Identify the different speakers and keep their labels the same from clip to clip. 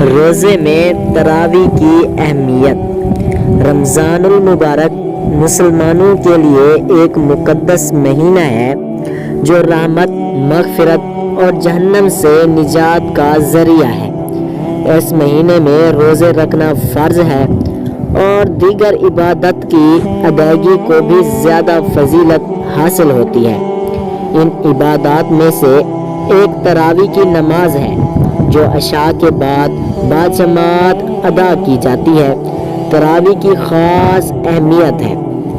Speaker 1: روزے میں تراویح کی اہمیت۔ رمضان المبارک مسلمانوں کے لیے ایک مقدس مہینہ ہے جو رحمت، مغفرت اور جہنم سے نجات کا ذریعہ ہے۔ اس مہینے میں روزے رکھنا فرض ہے اور دیگر عبادت کی ادائیگی کو بھی زیادہ فضیلت حاصل ہوتی ہے۔ ان عبادات میں سے ایک تراویح کی نماز ہے جو عشاء کے بعد باجماعت ادا کی جاتی ہے۔ تراویح کی خاص اہمیت ہے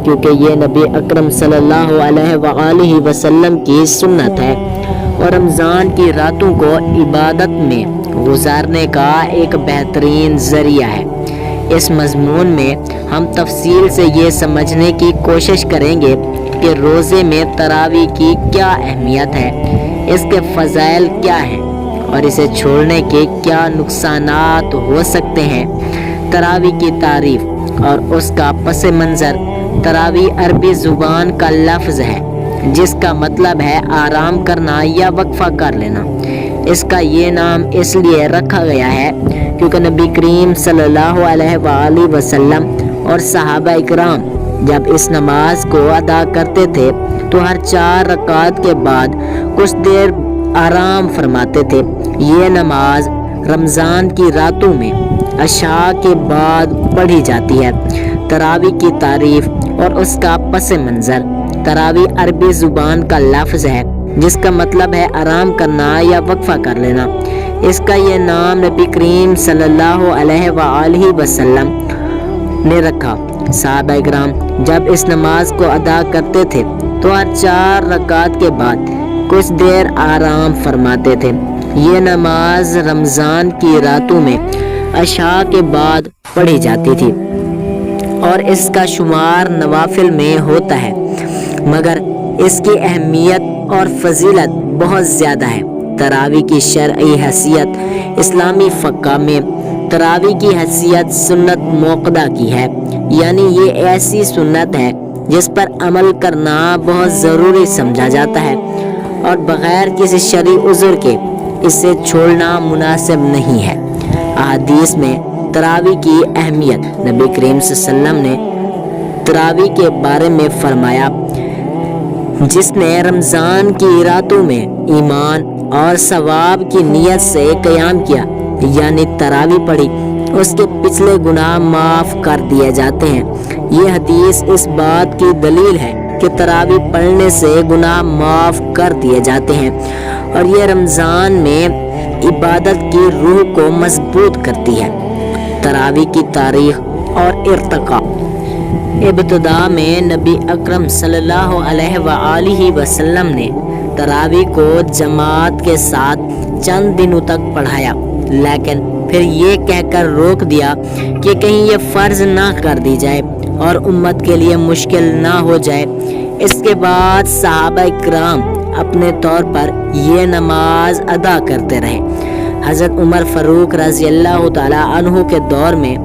Speaker 1: کیونکہ یہ نبی اکرم صلی اللہ علیہ وآلہ وسلم کی سنت ہے اور رمضان کی راتوں کو عبادت میں گزارنے کا ایک بہترین ذریعہ ہے۔ اس مضمون میں ہم تفصیل سے یہ سمجھنے کی کوشش کریں گے کہ روزے میں تراویح کی کیا اہمیت ہے، اس کے فضائل کیا ہیں اور اسے چھوڑنے کے کیا نقصانات ہو سکتے ہیں۔ تراویح کی تعریف اور اس کا پس منظر۔ تراویح عربی زبان کا لفظ ہے جس کا مطلب ہے آرام کرنا یا وقفہ کر لینا۔ اس کا یہ نام اس لیے رکھا گیا ہے کیونکہ نبی کریم صلی اللہ علیہ وآلہ وسلم اور صحابہ اکرام جب اس نماز کو ادا کرتے تھے تو ہر 4 رکعت کے بعد کچھ دیر آرام فرماتے تھے۔ یہ نماز رمضان کی راتوں میں عشاء کے بعد پڑھی جاتی ہے۔ تراویح کی تعریف اور اس کا پس منظر۔ تراویح عربی زبان کا لفظ ہے جس کا مطلب ہے آرام کرنا یا وقفہ کر لینا۔ اس کا یہ نام نبی کریم صلی اللہ علیہ وآلہ وسلم نے رکھا۔ صحابہ اکرام جب اس نماز کو ادا کرتے تھے تو ہر 4 رکعت کے بعد کچھ دیر آرام فرماتے تھے۔ یہ نماز رمضان کی راتوں میں عشاء کے بعد پڑھی جاتی تھی اور اس کا شمار نوافل میں ہوتا ہے، مگر اس کی اہمیت اور فضیلت بہت زیادہ ہے۔ تراویح کی شرعی حیثیت۔ اسلامی فقہ میں تراویح کی حیثیت سنت موقدہ کی ہے، یعنی یہ ایسی سنت ہے جس پر عمل کرنا بہت ضروری سمجھا جاتا ہے اور بغیر کسی شرعی عذر کے اسے چھوڑنا مناسب نہیں ہے۔ احادیث میں تراویح کی اہمیت۔ نبی کریم صلی اللہ علیہ وسلم نے تراویح کے بارے میں فرمایا، جس نے رمضان کی راتوں میں ایمان اور ثواب کی نیت سے قیام کیا یعنی تراویح پڑھی، اس کے پچھلے گناہ معاف کر دیے جاتے ہیں۔ یہ حدیث اس بات کی دلیل ہے کہ تراویح پڑھنے سے گناہ معاف کر دیے جاتے ہیں اور یہ رمضان میں عبادت کی روح کو مضبوط کرتی ہے۔ تراویح کی تاریخ اور ارتقاء۔ ابتدا میں نبی اکرم صلی اللہ علیہ وآلہ وسلم نے تراویح کو جماعت کے ساتھ چند دنوں تک پڑھایا، لیکن پھر یہ کہہ کر روک دیا کہ کہیں یہ فرض نہ کر دی جائے اور امت کے لیے مشکل نہ ہو جائے۔ اس کے بعد صحابہ اکرام اپنے طور پر یہ نماز ادا کرتے رہے۔ حضرت عمر فاروق رضی اللہ تعالی عنہ کے دور میں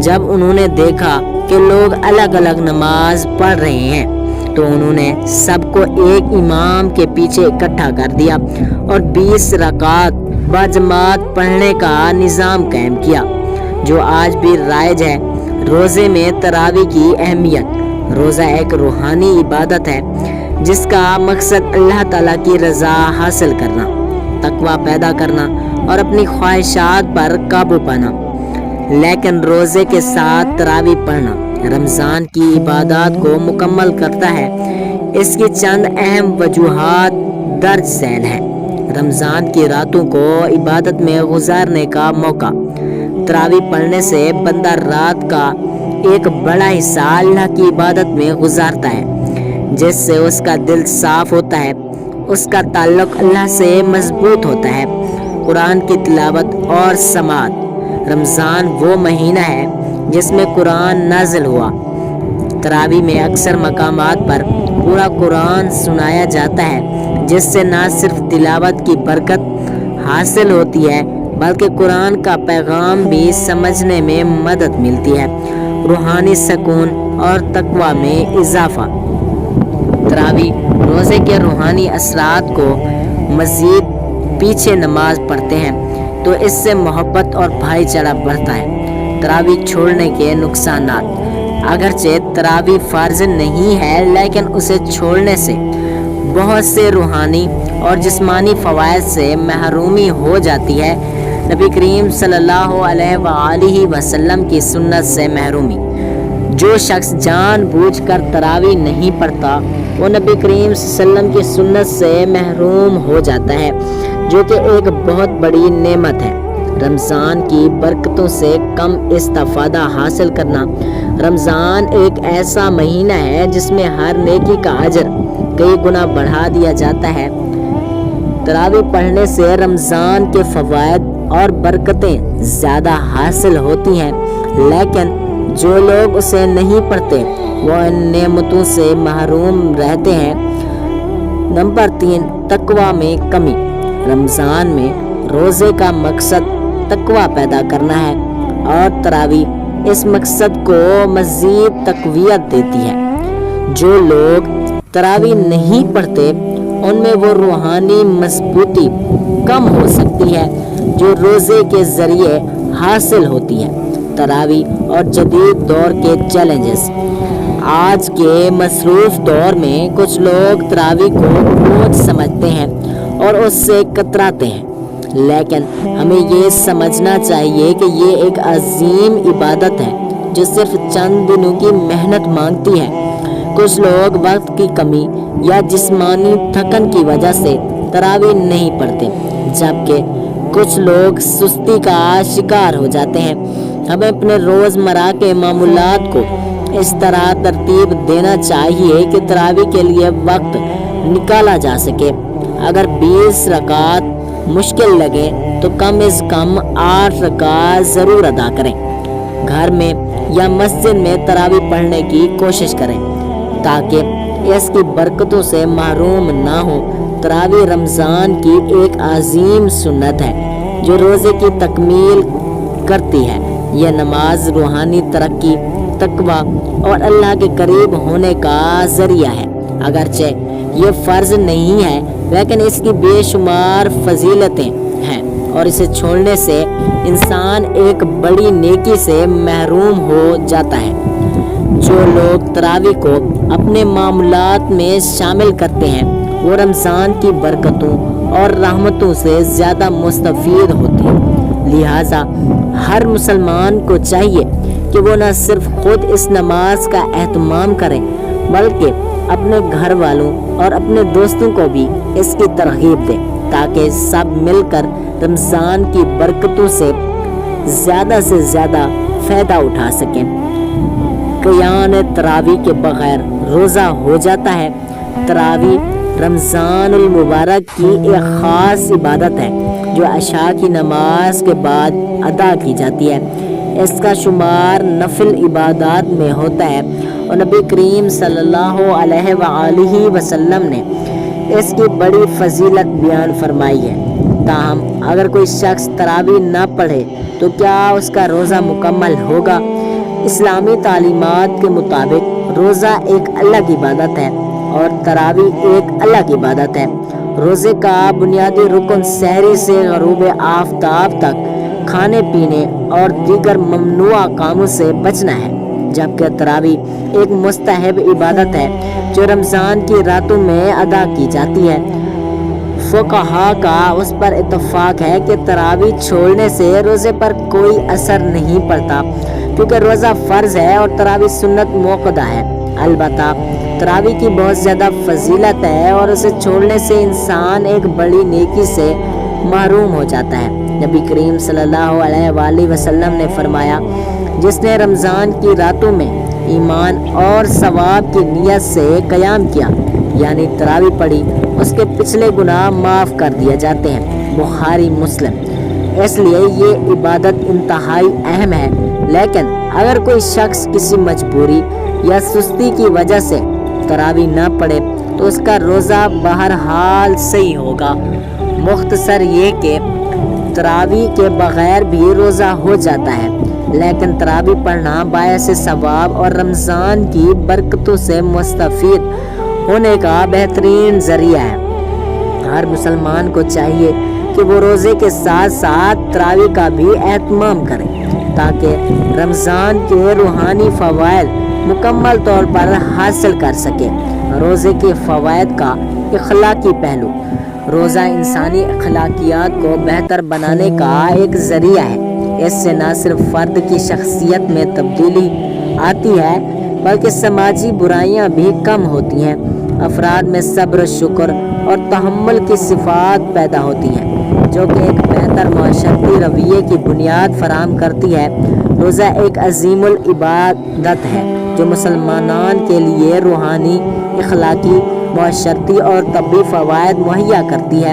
Speaker 1: جب انہوں نے دیکھا کہ لوگ الگ الگ نماز پڑھ رہے ہیں تو انہوں نے سب کو ایک امام کے پیچھے اکٹھا کر دیا اور 20 رکعات باجماعت پڑھنے کا نظام قائم کیا جو آج بھی رائج ہے۔ روزے میں تراویح کی اہمیت۔ روزہ ایک روحانی عبادت ہے جس کا مقصد اللہ تعالیٰ کی رضا حاصل کرنا، تقوی پیدا کرنا اور اپنی خواہشات پر قابو پانا۔ لیکن روزے کے ساتھ تراویح پڑھنا رمضان کی عبادات کو مکمل کرتا ہے۔ اس کی چند اہم وجوہات درج ذیل ہیں۔ رمضان کی راتوں کو عبادت میں گزارنے کا موقع۔ تراویح پڑھنے سے بندہ رات کا ایک بڑا حصہ اللہ کی عبادت میں گزارتا ہے، جس سے اس کا دل صاف ہوتا ہے، اس کا تعلق اللہ سے مضبوط ہوتا ہے۔ قرآن کی تلاوت اور سماعت۔ رمضان وہ مہینہ ہے جس میں قرآن نازل ہوا۔ تراویح میں اکثر مقامات پر پورا قرآن سنایا جاتا ہے، جس سے نہ صرف تلاوت کی برکت حاصل ہوتی ہے بلکہ قرآن کا پیغام بھی سمجھنے میں مدد ملتی ہے۔ روحانی سکون اور تقوی میں اضافہ۔ تراویح روزے کے روحانی اثرات کو مزید پیچھے نماز پڑھتے ہیں۔ تو اس سے محبت اور بھائی چارہ بڑھتا ہے۔ تراویح چھوڑنے کے نقصانات۔ اگرچہ تراویح فرض نہیں ہے لیکن اسے چھوڑنے سے بہت سے روحانی اور جسمانی فوائد سے محرومی ہو جاتی ہے۔ نبی کریم صلی اللہ علیہ وآلہ وسلم کی سنت سے محرومی۔ جو شخص جان بوجھ کر تراویح نہیں پڑھتا وہ نبی کریم صلی اللہ علیہ وسلم کی سنت سے محروم ہو جاتا ہے، جو کہ ایک بہت بڑی نعمت ہے۔ رمضان کی برکتوں سے کم استفادہ حاصل کرنا۔ رمضان ایک ایسا مہینہ ہے جس میں ہر نیکی کا اجر کئی گنا بڑھا دیا جاتا ہے۔ تراویح پڑھنے سے رمضان کے فوائد اور برکتیں زیادہ حاصل ہوتی ہیں، لیکن جو لوگ اسے نہیں پڑھتے وہ ان نعمتوں سے محروم رہتے ہیں۔ نمبر 3، تقوی میں کمی۔ رمضان میں روزے کا مقصد تقوی پیدا کرنا ہے اور تراویح اس مقصد کو مزید تقویت دیتی ہے۔ جو لوگ تراویح نہیں پڑھتے ان میں وہ روحانی مضبوطی کم ہو سکتی ہے جو روزے کے ذریعے حاصل ہوتی ہے۔ تراویح اور جدید دور کے چیلنجز۔ آج کے مصروف دور میں کچھ لوگ تراویح کو بوجھ سمجھتے ہیں اور اس سے کتراتے ہیں، لیکن ہمیں یہ سمجھنا چاہیے کہ یہ ایک عظیم عبادت ہے جو صرف چند دنوں کی محنت مانگتی ہے۔ کچھ لوگ وقت کی کمی یا جسمانی تھکن کی وجہ سے تراویح نہیں پڑھتے، جبکہ کچھ لوگ سستی کا شکار ہو جاتے ہیں۔ ہمیں اپنے روزمرہ کے معمولات کو اس طرح ترتیب دینا چاہیے کہ تراویح کے لیے وقت نکالا جا سکے۔ اگر 20 رکعت مشکل لگے تو کم از کم 8 رکعت ضرور ادا کریں۔ گھر میں یا مسجد میں تراویح پڑھنے کی کوشش کریں تاکہ اس کی برکتوں سے محروم نہ ہو۔ تراویح رمضان کی ایک عظیم سنت ہے جو روزے کی تکمیل کرتی ہے۔ یہ نماز روحانی ترقی، تقوی اور اللہ کے قریب ہونے کا ذریعہ ہے۔ اگرچہ یہ فرض نہیں ہے لیکن اس کی بے شمار فضیلتیں ہیں اور اسے چھوڑنے سے انسان ایک بڑی نیکی سے محروم ہو جاتا ہے۔ جو لوگ تراویح کو اپنے معمولات میں شامل کرتے ہیں وہ رمضان کی برکتوں اور رحمتوں سے زیادہ مستفید ہوتے ہیں۔ لہٰذا ہر مسلمان کو چاہیے کہ وہ نہ صرف خود اس نماز کا اہتمام کریں بلکہ اپنے گھر والوں اور اپنے دوستوں کو بھی اس کی ترغیب دیں تاکہ سب مل کر رمضان کی برکتوں سے زیادہ فائدہ اٹھا سکیں۔ قیام تراویح کے بغیر روزہ ہو جاتا ہے۔ تراویح رمضان المبارک کی ایک خاص عبادت ہے جو عشاء کی نماز کے بعد ادا کی جاتی ہے۔ اس کا شمار نفل عبادات میں ہوتا ہے اور نبی کریم صلی اللہ علیہ وآلہ وسلم نے اس کی بڑی فضیلت بیان فرمائی ہے۔ تاہم اگر کوئی شخص تراویح نہ پڑھے تو کیا اس کا روزہ مکمل ہوگا؟ اسلامی تعلیمات کے مطابق روزہ ایک الگ عبادت ہے اور تراویح ایک الگ عبادت ہے۔ روزے کا بنیادی رکن سحری سے غروب آفتاب تک کھانے پینے اور دیگر ممنوع کاموں سے بچنا ہے، جبکہ تراویح ایک مستحب عبادت ہے جو رمضان کی راتوں میں ادا کی جاتی ہے۔ فقہا کا اس پر اتفاق ہے کہ تراویح چھوڑنے سے روزے پر کوئی اثر نہیں پڑتا کیونکہ روزہ فرض ہے اور تراویح سنت موقدہ ہے۔ البتہ تراویح کی بہت زیادہ فضیلت ہے اور اسے چھوڑنے سے انسان ایک بڑی نیکی سے محروم ہو جاتا ہے۔ نبی کریم صلی اللہ علیہ وآلہ وسلم نے فرمایا، جس نے رمضان کی راتوں میں ایمان اور ثواب کی نیت سے قیام کیا یعنی تراویح پڑھی، اس کے پچھلے گناہ معاف کر دیے جاتے ہیں۔ بخاری مسلم۔ اس لیے یہ عبادت انتہائی اہم ہے، لیکن اگر کوئی شخص کسی مجبوری یا سستی کی وجہ سے تراویح نہ پڑھے تو اس کا روزہ بہرحال صحیح ہوگا۔ مختصر یہ کہ تراویح کے بغیر بھی روزہ ہو جاتا ہے، لیکن تراویح پڑھنا باعث ثواب اور رمضان کی برکتوں سے مستفید ہونے کا بہترین ذریعہ ہے۔ ہر مسلمان کو چاہیے کہ کہ وہ روزے کے ساتھ ساتھ تراویح کا بھی اہتمام کریں تاکہ رمضان کے روحانی فوائد مکمل طور پر حاصل کر سکے۔ روزے کے فوائد کا اخلاقی پہلو۔ روزہ انسانی اخلاقیات کو بہتر بنانے کا ایک ذریعہ ہے۔ اس سے نہ صرف فرد کی شخصیت میں تبدیلی آتی ہے بلکہ سماجی برائیاں بھی کم ہوتی ہیں۔ افراد میں صبر، شکر اور تحمل کی صفات پیدا ہوتی ہیں جو کہ ایک بہتر معاشرتی رویے کی بنیاد فراہم کرتی ہے۔ روزہ ایک عظیم العبادت ہے جو مسلمانان کے لیے روحانی، اخلاقی، معاشرتی اور طبی فوائد مہیا کرتی ہے۔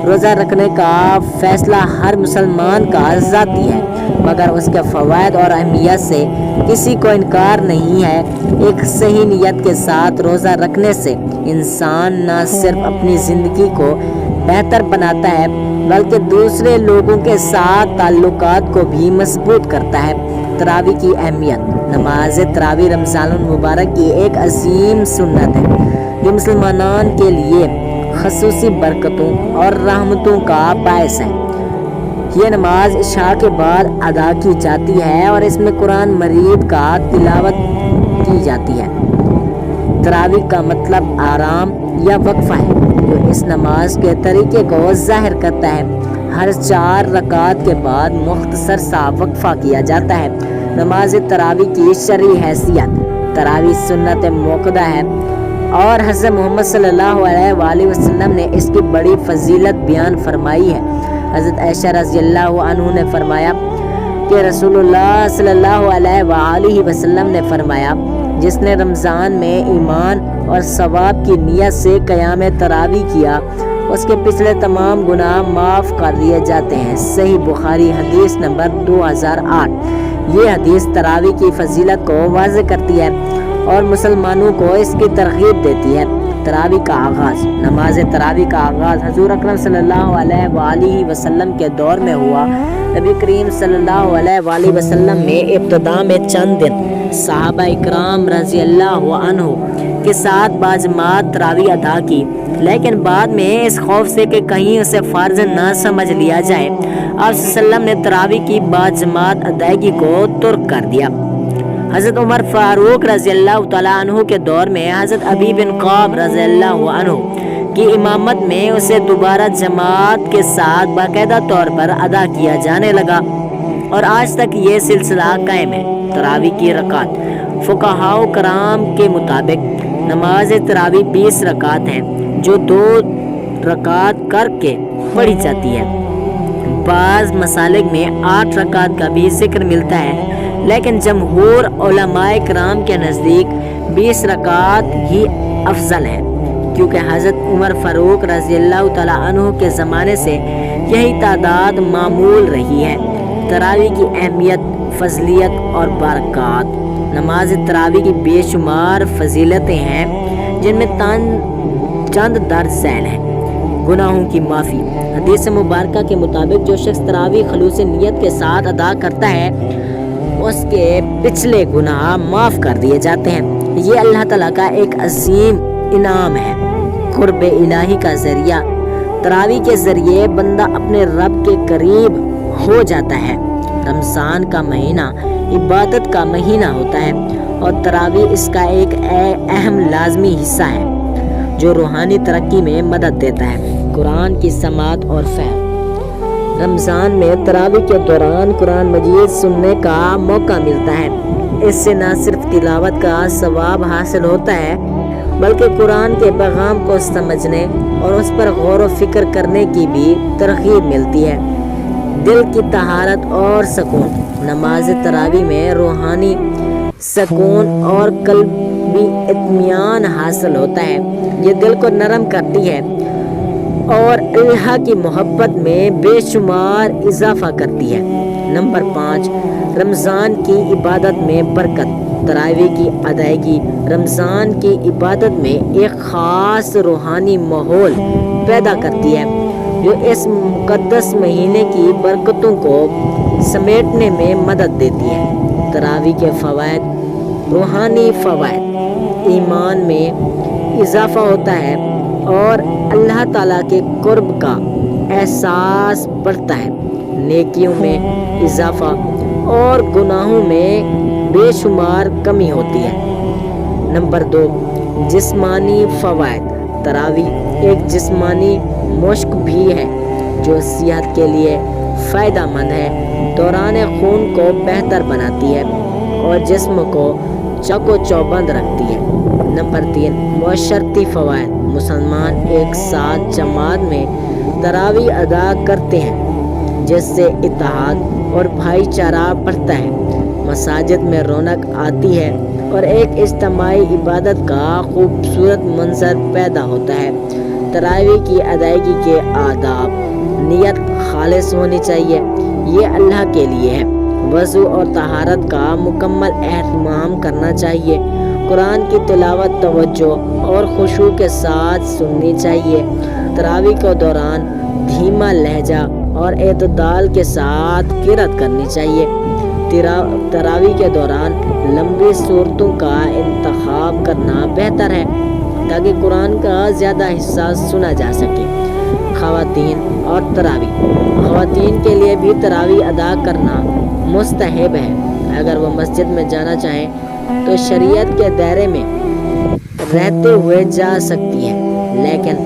Speaker 1: روزہ رکھنے کا فیصلہ ہر مسلمان کا ذاتی ہے مگر اس کے فوائد اور اہمیت سے کسی کو انکار نہیں ہے۔ ایک صحیح نیت کے ساتھ روزہ رکھنے سے انسان نہ صرف اپنی زندگی کو بہتر بناتا ہے بلکہ دوسرے لوگوں کے ساتھ تعلقات کو بھی مضبوط کرتا ہے۔ تراویح کی اہمیت۔ نماز تراویح رمضان المبارک کی ایک عظیم سنت ہے۔ یہ مسلمانان کے لیے خصوصی برکتوں اور رحمتوں کا باعث ہے۔ یہ نماز عشاء کے بعد ادا کی جاتی ہے اور اس میں قرآن مجید کا تلاوت کی جاتی ہے۔ تراویح کا مطلب آرام یا وقفہ ہے جو اس نماز کے طریقے کو ظاہر کرتا ہے۔ ہر 4 رکعت کے بعد مختصر سا وقفہ کیا جاتا ہے۔ نماز تراویح کی شرعی حیثیت۔ تراویح سنت موقدہ ہے اور حضرت محمد صلی اللہ علیہ وآلہ وسلم نے اس کی بڑی فضیلت بیان فرمائی ہے۔ حضرت عائشہ رضی اللہ عنہ نے فرمایا کہ رسول اللہ صلی اللہ علیہ وآلہ وسلم نے فرمایا، جس نے رمضان میں ایمان اور ثواب کی نیت سے قیام تراویح کیا اس کے پچھلے تمام گناہ معاف کر دیے جاتے ہیں۔ صحیح بخاری حدیث نمبر 2008۔ یہ حدیث تراویح کی فضیلت کو واضح کرتی ہے اور مسلمانوں کو اس کی ترغیب دیتی ہے۔ تراویح کا آغاز۔ نماز تراویح کا آغاز حضور اکرم صلی اللہ علیہ وآلہ وسلم کے دور میں ہوا۔ نبی کریم صلی اللہ علیہ وآلہ وسلم نے ابتدا میں چند دن صحابہ اکرام رضی اللہ عنہ کے ساتھ باجماعت تراویح ادا کی، لیکن بعد میں اس خوف سے کہ کہیں اسے فرض نہ سمجھ لیا جائے، آپ صلی اللہ علیہ وسلم نے تراویح کی باجماعت ادائیگی کو ترک کر دیا۔ حضرت عمر فاروق رضی اللہ تعالیٰ عنہ کے دور میں حضرت ابی بن قعب رضی اللہ عنہ کی امامت میں اسے دوبارہ جماعت کے ساتھ باقاعدہ طور پر ادا کیا جانے لگا اور آج تک یہ سلسلہ قائم ہے۔ تراویح کی رکعت۔ فقہاء کرام کے مطابق نماز تراویح 20 رکعت ہے جو 2 رکعت کر کے پڑھی جاتی ہے۔ بعض مسالک میں 8 رکعت کا بھی ذکر ملتا ہے لیکن جمہور علماء کرام کے نزدیک 20 رکعت ہی افضل ہے کیونکہ حضرت عمر فاروق رضی اللہ تعالیٰ عنہ کے زمانے سے یہی تعداد معمول رہی ہے۔ تراویح کی اہمیت، فضیلت اور برکات۔ نماز تراویح کی بے شمار فضیلتیں ہیں جن میں چند درج ذیل ہیں۔ گناہوں کی معافی۔ حدیث مبارکہ کے مطابق جو شخص تراویح خلوص نیت کے ساتھ ادا کرتا ہے اس کے پچھلے گناہ معاف کر دیے جاتے ہیں۔ یہ اللہ تعالیٰ کا ایک عظیم انعام ہے۔ قرب الہی کا ذریعہ۔ تراویح کے ذریعے بندہ اپنے رب کے قریب ہو جاتا ہے۔ رمضان کا مہینہ عبادت کا مہینہ ہوتا ہے اور تراویح اس کا ایک اہم لازمی حصہ ہے جو روحانی ترقی میں مدد دیتا ہے۔ قرآن کی سماعت اور فہم۔ رمضان میں تراویح کے دوران قرآن مجید سننے کا موقع ملتا ہے۔ اس سے نہ صرف تلاوت کا ثواب حاصل ہوتا ہے بلکہ قرآن کے پیغام کو سمجھنے اور اس پر غور و فکر کرنے کی بھی ترغیب ملتی ہے۔ دل کی طہارت اور سکون۔ نماز تراویح میں روحانی سکون اور قلبی اطمینان حاصل ہوتا ہے۔ یہ دل کو نرم کرتی ہے اور اللہ کی محبت میں بے شمار اضافہ کرتی ہے۔ نمبر 5، رمضان کی عبادت میں برکت۔ تراویح کی ادائیگی رمضان کی عبادت میں ایک خاص روحانی ماحول پیدا کرتی ہے جو اس مقدس مہینے کی برکتوں کو سمیٹنے میں مدد دیتی ہے۔ تراویح کے فوائد۔ روحانی فوائد۔ ایمان میں اضافہ ہوتا ہے اور اللہ تعالیٰ کے قرب کا احساس بڑھتا ہے، نیکیوں میں اضافہ اور گناہوں میں بے شمار کمی ہوتی ہے۔ نمبر 2، جسمانی فوائد۔ تراویح ایک جسمانی مشق بھی ہے جو صحت کے لیے فائدہ مند ہے۔ دوران خون کو بہتر بناتی ہے اور جسم کو چک و چوبند رکھتی ہے۔ نمبر 3، معاشرتی فوائد۔ مسلمان ایک ساتھ جماعت میں تراویح ادا کرتے ہیں جس سے اتحاد اور بھائی چارہ بڑھتا ہے، مساجد میں رونق آتی ہے اور ایک اجتماعی عبادت کا خوبصورت منظر پیدا ہوتا ہے۔ تراویح کی ادائیگی کے آداب۔ نیت خالص ہونی چاہیے، یہ اللہ کے لیے ہے۔ وضو اور طہارت کا مکمل اہتمام کرنا چاہیے۔ قرآن کی تلاوت توجہ اور خشوع کے ساتھ سننی چاہیے۔ تراویح کے دوران دھیما لہجہ اور اعتدال کے ساتھ قرأت کرنی چاہیے۔ تراویح کے دوران لمبی صورتوں کا انتخاب کرنا بہتر ہے تاکہ قرآن کا زیادہ حصہ سنا جا سکے۔ خواتین اور تراویح۔ خواتین کے لیے بھی تراویح ادا کرنا مستحب ہے۔ اگر وہ مسجد میں جانا چاہیں تو شریعت کے دائرے میں رہتے ہوئے جا سکتی ہیں، لیکن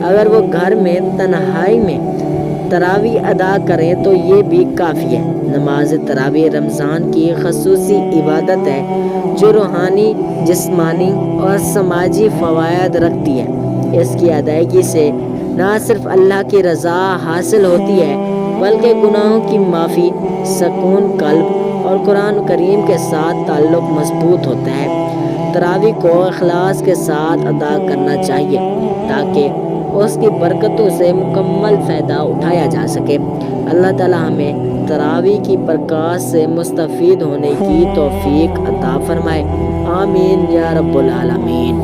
Speaker 1: اگر وہ گھر میں تنہائی میں تراویح ادا کریں تو یہ بھی کافی ہے۔ نماز تراویح رمضان کی خصوصی عبادت ہے جو روحانی، جسمانی اور سماجی فوائد رکھتی ہے۔ اس کی ادائیگی سے نہ صرف اللہ کی رضا حاصل ہوتی ہے بلکہ گناہوں کی معافی، سکون قلب اور قرآن کریم کے ساتھ تعلق مضبوط ہوتا ہے۔ تراویح کو اخلاص کے ساتھ ادا کرنا چاہیے تاکہ اس کی برکتوں سے مکمل فائدہ اٹھایا جا سکے۔ اللہ تعالی ہمیں تراویح کی برکات سے مستفید ہونے کی توفیق عطا فرمائے۔ آمین یا رب العالمین۔